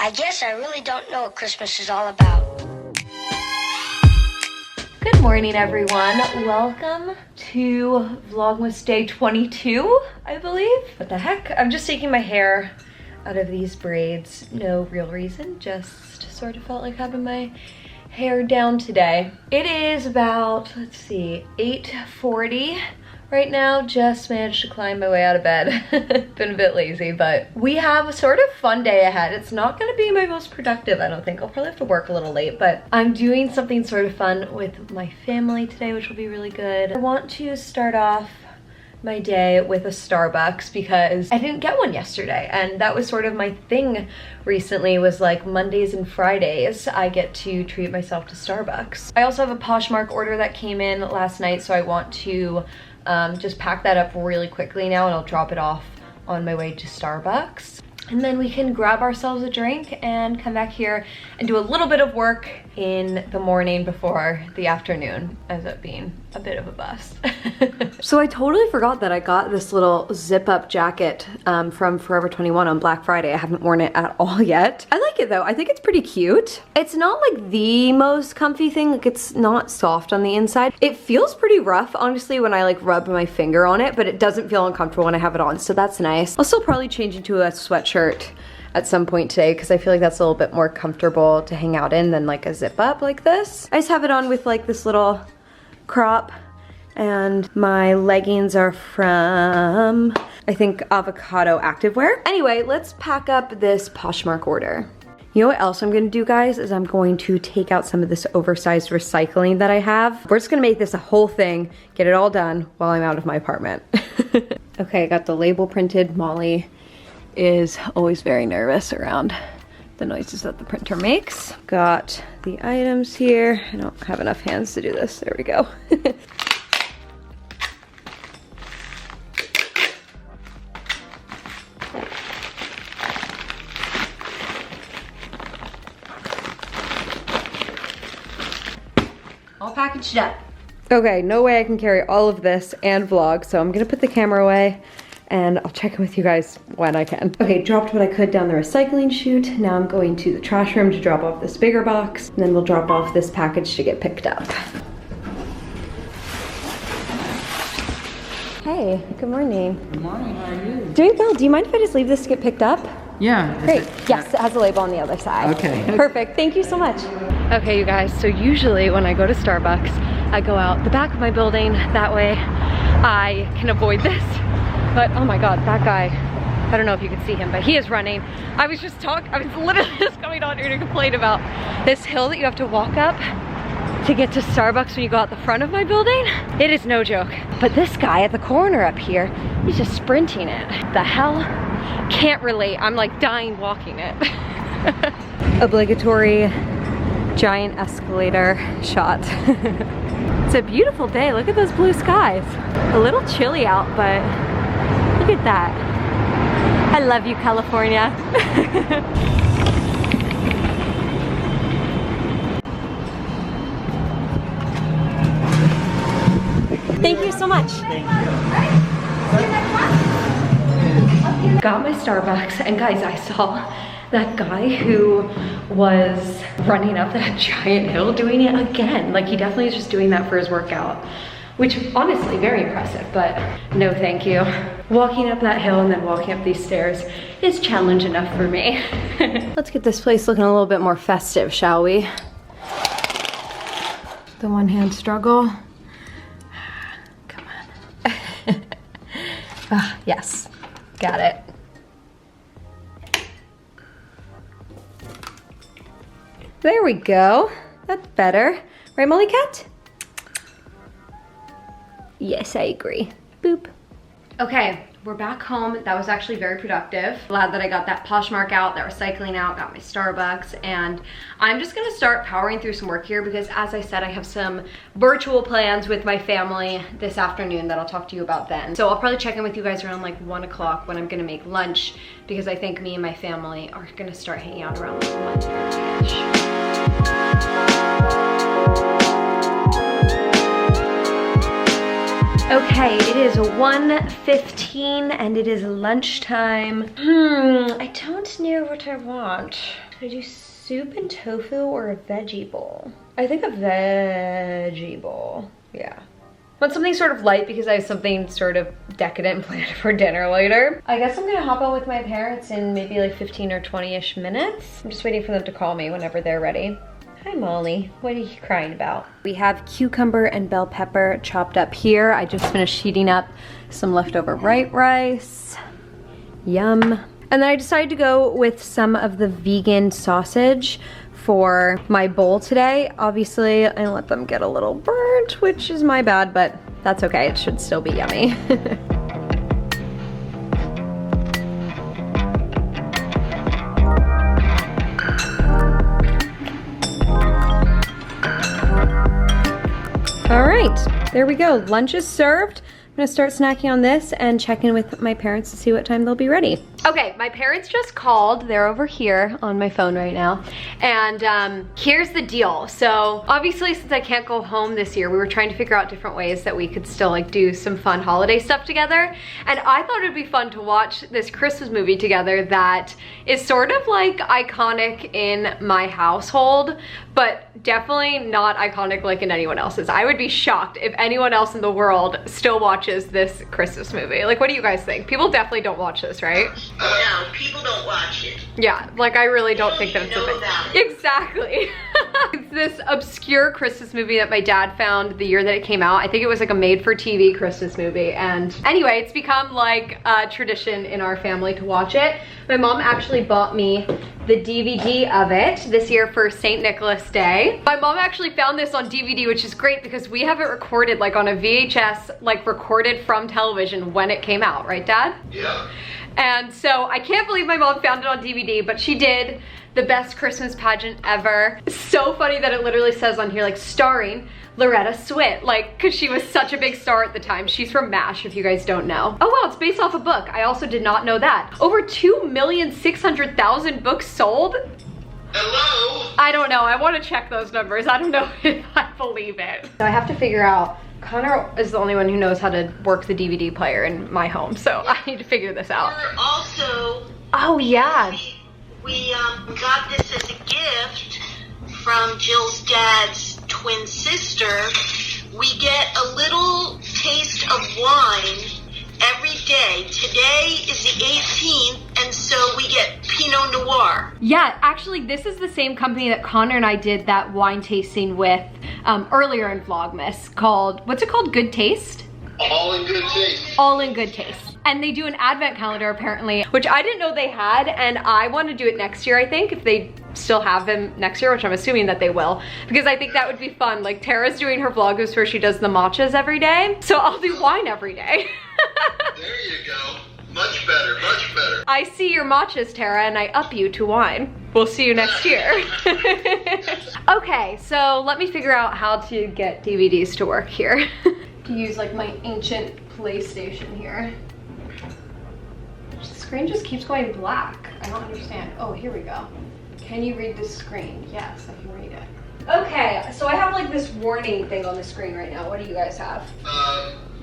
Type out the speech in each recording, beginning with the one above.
I guess I really don't know what Christmas is all about. Good morning, everyone. Welcome to Vlogmas day 22, I believe. What the heck? I'm just taking my hair out of these braids. No real reason, just sort of felt like having my hair down today. It is about, let's see, 8:40 right now. Just managed to climb my way out of bed. Been a bit lazy, but we have a sort of fun day ahead. It's not gonna be my most productive, I don't think. I'll probably have to work a little late, but I'm doing something sort of fun with my family today, which will be really good. I want to start off my day with a Starbucks because I didn't get one yesterday, and that was sort of my thing recently, was like Mondays and Fridays I get to treat myself to Starbucks. I also have a Poshmark order that came in last night, so I want to just pack that up really quickly now, and I'll drop it off on my way to Starbucks. And then we can grab ourselves a drink and come back here and do a little bit of work in the morning before the afternoon ends up being a bit of a bust. So I totally forgot that I got this little zip-up jacket from Forever 21 on Black Friday. I haven't worn it at all yet. I like it though. I think it's pretty cute. It's not like the most comfy thing. Like, it's not soft on the inside. It feels pretty rough, honestly, when I like rub my finger on it, but it doesn't feel uncomfortable when I have it on, so that's nice. I'll still probably change into a sweatshirt at some point today because I feel like that's a little bit more comfortable to hang out in than like a zip up like this. I just have it on with like this little crop, and my leggings are from, I think, Avocado Activewear. Anyway, let's pack up this Poshmark order. You know what else I'm gonna do, guys, is I'm going to take out some of this oversized recycling that I have. We're just gonna make this a whole thing, get it all done while I'm out of my apartment. Okay, I got the label printed. Molly is always very nervous around the noises that the printer makes. Got the items here. I don't have enough hands to do this. There we go. All packaged up. Okay, no way I can carry all of this and vlog, so I'm gonna put the camera away and I'll check in with you guys when I can. Okay, dropped what I could down the recycling chute. Now I'm going to the trash room to drop off this bigger box, and then we'll drop off this package to get picked up. Hey, good morning. Good morning, how are you? Doing well. Do you mind if I just leave this to get picked up? Yeah. Great. Yes, it has a label on the other side. Okay. Perfect. Thank you so much. Okay, you guys, so usually when I go to Starbucks, I go out the back of my building. That way I can avoid this. But oh my God, that guy, I don't know if you can see him, but he is running. I was literally just coming on here to complain about this hill that you have to walk up to get to Starbucks when you go out the front of my building. It is no joke. But this guy at the corner up here, he's just sprinting it. The hell? Can't relate. I'm like dying walking it. Obligatory giant escalator shot. It's a beautiful day. Look at those blue skies. A little chilly out, but look at that. I love you, California. Thank you so much. Got my Starbucks, and guys, I saw that guy who was running up that giant hill doing it again. Like, he definitely is just doing that for his workout, which honestly, very impressive, but no thank you. Walking up that hill and then walking up these stairs is challenge enough for me. Let's get this place looking a little bit more festive, shall we? The one hand struggle. Come on. Yes, got it. There we go. That's better. Right, Molly Cat? Yes, I agree. Boop. Okay, we're back home. That was actually very productive. Glad that I got that Poshmark out, that recycling out, got my Starbucks, and I'm just gonna start powering through some work here because, as I said, I have some virtual plans with my family this afternoon that I'll talk to you about then. So I'll probably check in with you guys around like 1 o'clock when I'm gonna make lunch, because I think me and my family are gonna start hanging out around like 1:30-ish. Okay, it is 1:15 and it is lunchtime. I don't know what I want. Should I do soup and tofu or a veggie bowl? I think a veggie bowl, yeah. Want something sort of light because I have something sort of decadent planned for dinner later. I guess I'm gonna hop on with my parents in maybe like 15 or 20-ish minutes. I'm just waiting for them to call me whenever they're ready. Hi Molly, what are you crying about? We have cucumber and bell pepper chopped up here. I just finished heating up some leftover white rice. Yum. And then I decided to go with some of the vegan sausage for my bowl today. Obviously, I let them get a little burnt, which is my bad, but that's okay. It should still be yummy. All right, there we go. Lunch is served. I'm gonna start snacking on this and check in with my parents to see what time they'll be ready. Okay, my parents just called. They're over here on my phone right now. And here's the deal. So obviously, since I can't go home this year, we were trying to figure out different ways that we could still like do some fun holiday stuff together. And I thought it'd be fun to watch this Christmas movie together that is sort of like iconic in my household, but definitely not iconic like in anyone else's. I would be shocked if anyone else in the world still watches this Christmas movie. Like, what do you guys think? People definitely don't watch this, right? No, people don't watch it. Yeah, like I really don't think that it's a know thing. about it. Exactly. It's this obscure Christmas movie that my dad found the year that it came out. I think it was like a made-for-TV Christmas movie. And anyway, it's become like a tradition in our family to watch it. My mom actually bought me the DVD of it this year for St. Nicholas Day. My mom actually found this on DVD, which is great because we have it recorded like on a VHS, like recorded from television when it came out, right, Dad? Yeah. And so I can't believe my mom found it on DVD, but she did. The best Christmas pageant ever. It's so funny that it literally says on here like starring Loretta Swit, like, cause she was such a big star at the time. She's from MASH, if you guys don't know. Oh wow, it's based off a book. I also did not know that. Over 2,600,000 books sold. Hello? I don't know, I wanna check those numbers. I don't know if I believe it. So I have to figure out, Connor is the only one who knows how to work the DVD player in my home, so I need to figure this out. We're also, Oh yeah. we got this as a gift from Jill's dad's twin sister. We get a little taste of wine every day. Today is the 18th, and so we get Pinot Noir. Yeah, actually this is the same company that Connor and I did that wine tasting with earlier in Vlogmas called, what's it called, Good Taste? All in good taste. All in Good Taste. And they do an advent calendar apparently, which I didn't know they had, and I want to do it next year, I think, if they still have them next year, which I'm assuming that they will, because I think that would be fun. Like Tara's doing her Vlogmas where she does the matchas every day, so I'll do wine every day. There you go. Much better, much better. I see your matchas, Tara, and I up you to wine. We'll see you next year. Okay, so let me figure out how to get DVDs to work here. To use like my ancient PlayStation here. The screen just keeps going black. I don't understand. Oh, here we go. Can you read the screen? Yes, I can read it. Okay, so I have like this warning thing on the screen right now. What do you guys have?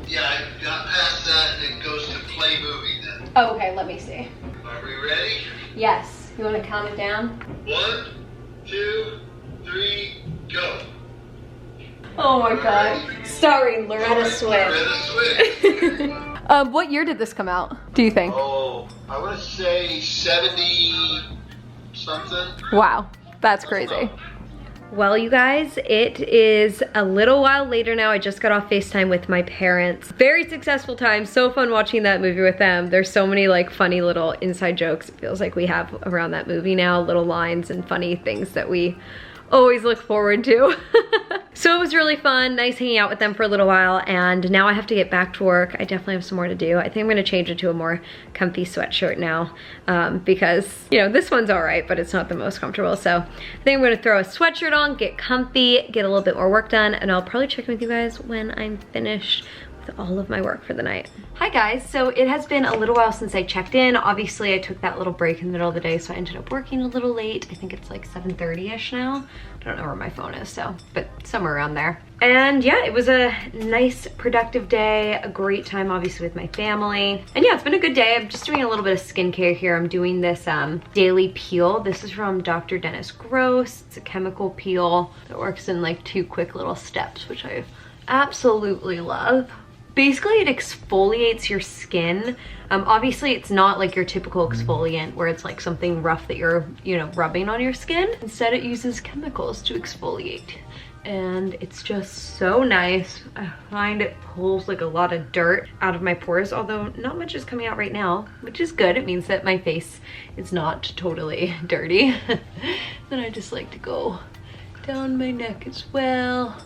Yeah, I got past that and it goes to play movie then. Oh, okay, let me see. Are we ready? Yes. You want to count it down? 1, 2, 3, go. Oh my god. Starring Loretta Swit. Loretta Swit. What year did this come out, do you think? Oh, I want to say 70 something. Wow, that's crazy. Well, you guys, it is a little while later now. I just got off FaceTime with my parents. Very successful time, so fun watching that movie with them. There's so many like funny little inside jokes it feels like we have around that movie now, little lines and funny things that we always look forward to. So it was really fun, nice hanging out with them for a little while, and now I have to get back to work. I definitely have some more to do. I think I'm gonna change it to a more comfy sweatshirt now because, you know, this one's all right, but it's not the most comfortable. So I think I'm gonna throw a sweatshirt on, get comfy, get a little bit more work done, and I'll probably check in with you guys when I'm finished all of my work for the night. Hi guys, so it has been a little while since I checked in. Obviously I took that little break in the middle of the day, so I ended up working a little late. I think it's like 7:30ish now. I don't know where my phone is, so, but somewhere around there. And yeah, it was a nice productive day, a great time obviously with my family. And yeah, it's been a good day. I'm just doing a little bit of skincare here. I'm doing this daily peel. This is from Dr. Dennis Gross. It's a chemical peel that works in like 2 quick little steps, which I absolutely love. Basically it exfoliates your skin. Obviously it's not like your typical exfoliant where it's like something rough that you're, you know, rubbing on your skin. Instead it uses chemicals to exfoliate. And it's just so nice. I find it pulls like a lot of dirt out of my pores, although not much is coming out right now, which is good. It means that my face is not totally dirty. Then I just like to go down my neck as well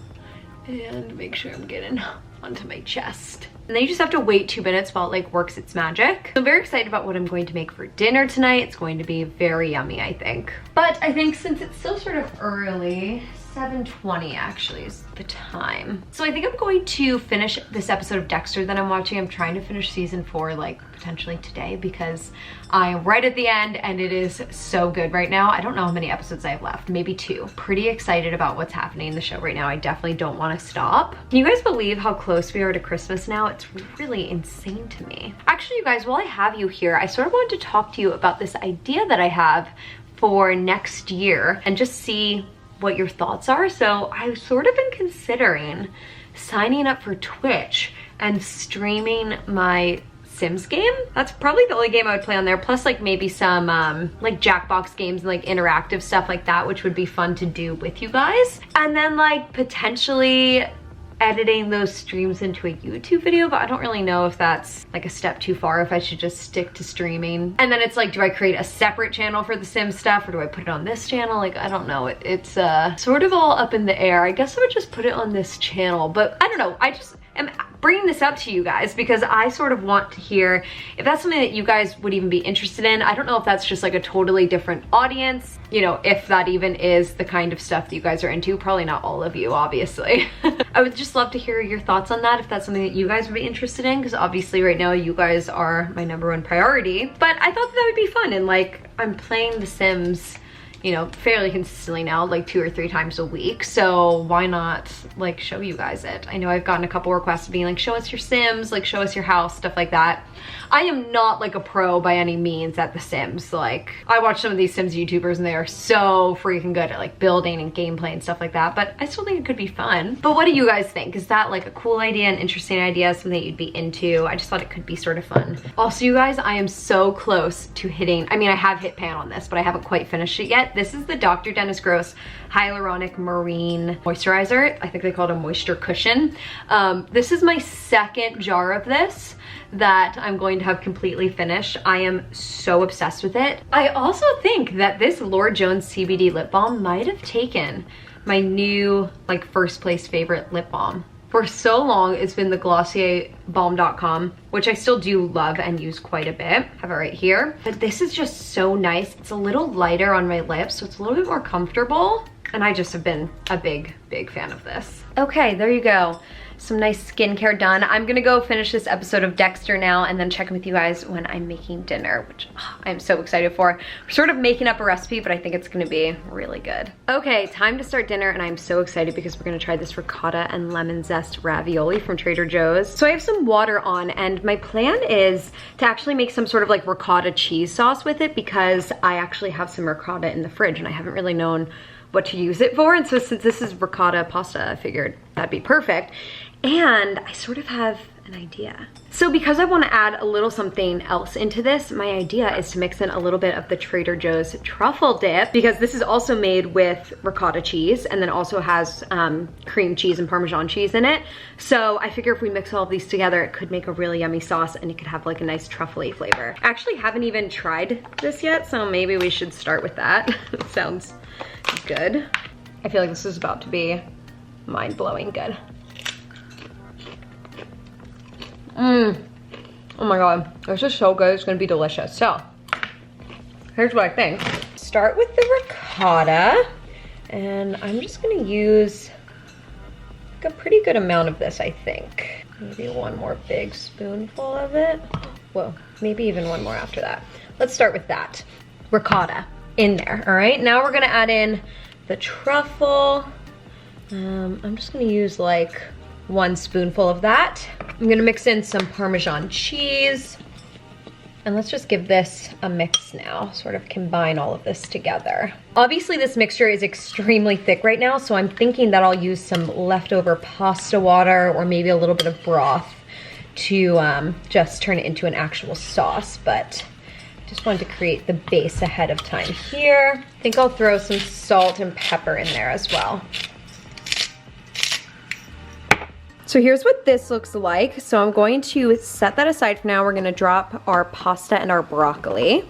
and make sure I'm getting onto my chest. And then you just have to wait 2 minutes while it like works its magic. So I'm very excited about what I'm going to make for dinner tonight. It's going to be very yummy, I think. But I think since it's still sort of early, 7:20 actually is the time. So I think I'm going to finish this episode of Dexter that I'm watching. I'm trying to finish season 4 like potentially today because I'm right at the end and it is so good right now. I don't know how many episodes I have left, maybe 2. Pretty excited about what's happening in the show right now. I definitely don't want to stop. Can you guys believe how close we are to Christmas now? It's really insane to me. Actually, you guys, while I have you here, I sort of wanted to talk to you about this idea that I have for next year and just see what your thoughts are. So I've sort of been considering signing up for Twitch and streaming my Sims game. That's probably the only game I would play on there, plus like maybe some like Jackbox games and like interactive stuff like that, which would be fun to do with you guys. And then like potentially editing those streams into a YouTube video, but I don't really know if that's like a step too far, if I should just stick to streaming. And then it's like, do I create a separate channel for the Sims stuff or do I put it on this channel? Like, I don't know. It's sort of all up in the air. I guess I would just put it on this channel, but I don't know. I just am bringing this up to you guys because I sort of want to hear if that's something that you guys would even be interested in. I don't know if that's just like a totally different audience, you know, if that even is the kind of stuff that you guys are into. Probably not all of you, obviously. I would just love to hear your thoughts on that, if that's something that you guys would be interested in, because obviously right now you guys are my #1 priority. But I thought that would be fun, and like I'm playing The Sims, you know, fairly consistently now, like 2 or 3 times a week. So why not like show you guys it? I know I've gotten a couple requests being like, show us your Sims, like show us your house, stuff like that. I am not like a pro by any means at The Sims. Like I watch some of these Sims YouTubers and they are so freaking good at like building and gameplay and stuff like that, but I still think it could be fun. But what do you guys think? Is that like a cool idea, an interesting idea, something that you'd be into? I just thought it could be sort of fun. Also, you guys, I am so close to hitting, I mean, I have hit pan on this, but I haven't quite finished it yet. This is the Dr. Dennis Gross Hyaluronic Marine Moisturizer. I think they call it a moisture cushion. This is my 2nd jar of this that I'm going to have completely finished. I am so obsessed with it. I also think that this Lord Jones CBD lip balm might have taken my new like 1st place favorite lip balm. For so long, it's been the GlossierBalm.com, which I still do love and use quite a bit. I have it right here. But this is just so nice. It's a little lighter on my lips, so it's a little bit more comfortable. And I just have been a big, big fan of this. Okay, there you go. Some nice skincare done. I'm gonna go finish this episode of Dexter now and then check in with you guys when I'm making dinner, which I'm so excited for. We're sort of making up a recipe, but I think it's gonna be really good. Okay, time to start dinner, and I'm so excited because we're gonna try this ricotta and lemon zest ravioli from Trader Joe's. So I have some water on, and my plan is to actually make some sort of like ricotta cheese sauce with it because I actually have some ricotta in the fridge and I haven't really known what to use it for. And so since this is ricotta pasta, I figured that'd be perfect. And I sort of have an idea. So because I want to add a little something else into this, my idea is to mix in a little bit of the Trader Joe's truffle dip, because this is also made with ricotta cheese and then also has cream cheese and Parmesan cheese in it. So I figure if we mix all of these together, it could make a really yummy sauce and it could have like a nice truffle-y flavor. I actually haven't even tried this yet, so maybe we should start with that. It sounds good. I feel like this is about to be mind-blowing good. Oh my god, this is so good. It's gonna be delicious. So here's what I think. Start with the ricotta, and I'm just gonna use like a pretty good amount of this, I think. Maybe one more big spoonful of it. Whoa, maybe even one more after that. Let's start with that. Ricotta in there, all right? Now we're gonna add in the truffle. I'm just gonna use like 1 spoonful of that. I'm gonna mix in some Parmesan cheese. And let's just give this a mix now, sort of combine all of this together. Obviously this mixture is extremely thick right now, so I'm thinking that I'll use some leftover pasta water or maybe a little bit of broth to just turn it into an actual sauce, but just wanted to create the base ahead of time here. I think I'll throw some salt and pepper in there as well. So here's what this looks like. So I'm going to set that aside for now. We're gonna drop our pasta and our broccoli.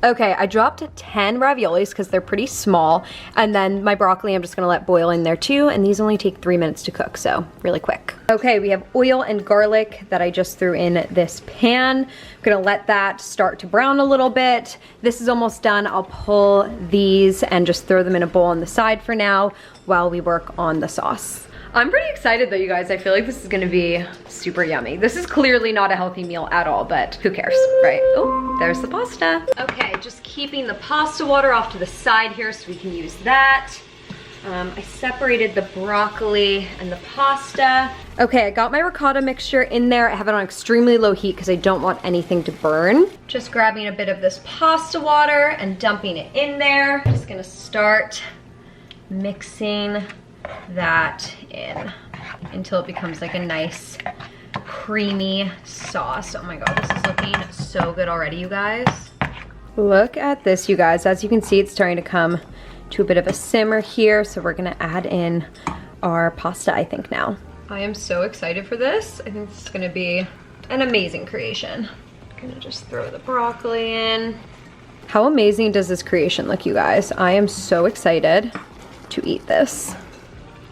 Okay, I dropped 10 raviolis because they're pretty small. And then my broccoli I'm just gonna let boil in there too. And these only take 3 minutes to cook, so really quick. Okay, we have oil and garlic that I just threw in this pan. I'm gonna let that start to brown a little bit. This is almost done. I'll pull these and just throw them in a bowl on the side for now while we work on the sauce. I'm pretty excited though, you guys. I feel like this is gonna be super yummy. This is clearly not a healthy meal at all, but who cares, right? Oh, there's the pasta. Okay, just keeping the pasta water off to the side here so we can use that. I separated the broccoli and the pasta. Okay, I got my ricotta mixture in there. I have it on extremely low heat because I don't want anything to burn. Just grabbing a bit of this pasta water and dumping it in there. Just gonna start mixing that in until it becomes like a nice creamy sauce. Oh my god, this is looking so good already, you guys. Look at this, you guys. As you can see, it's starting to come to a bit of a simmer here, so we're gonna add in our pasta, I think, now. I am so excited for this. I think this is gonna be an amazing creation. I'm gonna just throw the broccoli in. How amazing does this creation look, you guys? I am so excited to eat this.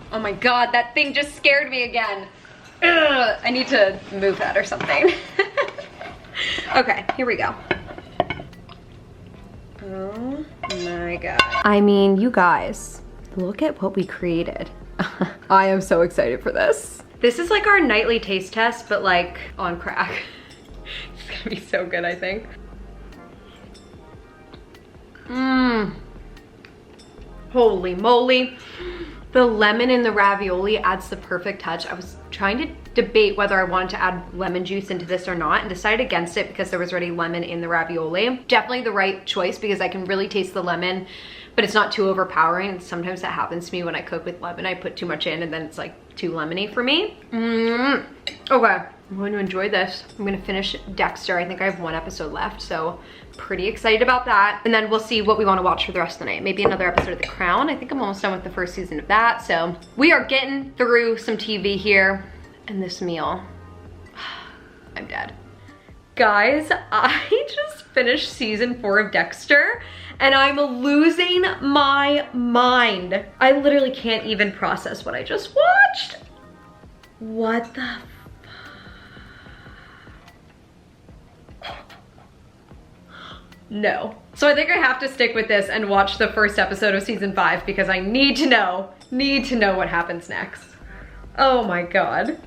Oh my god, that thing just scared me again. Ugh, I need to move that or something. Okay, here we go. Oh my god. I mean, you guys, look at what we created. I am so excited for this. This is like our nightly taste test, but like on crack. It's gonna be so good, I think. Mmm. Holy moly. The lemon in the ravioli adds the perfect touch. I was trying to debate whether I wanted to add lemon juice into this or not and decided against it because there was already lemon in the ravioli. Definitely the right choice because I can really taste the lemon, but it's not too overpowering. Sometimes that happens to me when I cook with lemon. I put too much in and then it's like too lemony for me. Okay, I'm going to enjoy this. I'm gonna finish Dexter. I think I have 1 episode left, so pretty excited about that. And then we'll see what we want to watch for the rest of the night. Maybe another episode of The Crown. I think I'm almost done with the first season of that. So we are getting through some TV here, and this meal, I'm dead. Guys, I just finished season 4 of Dexter and I'm losing my mind. I literally can't even process what I just watched. What the No. So I think I have to stick with this and watch the first episode of season 5 because I need to know what happens next. Oh my god.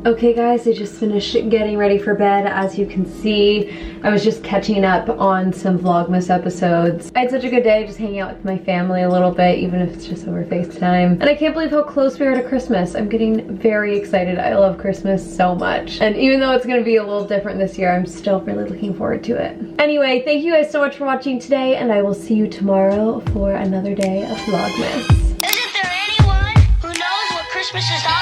Okay guys, I just finished getting ready for bed. As you can see, I was just catching up on some Vlogmas episodes. I had such a good day just hanging out with my family a little bit, even if it's just over FaceTime. And I can't believe how close we are to Christmas. I'm getting very excited. I love Christmas so much. And even though it's gonna be a little different this year, I'm still really looking forward to it. Anyway, thank you guys so much for watching today, and I will see you tomorrow for another day of Vlogmas. Isn't there anyone who knows what Christmas is all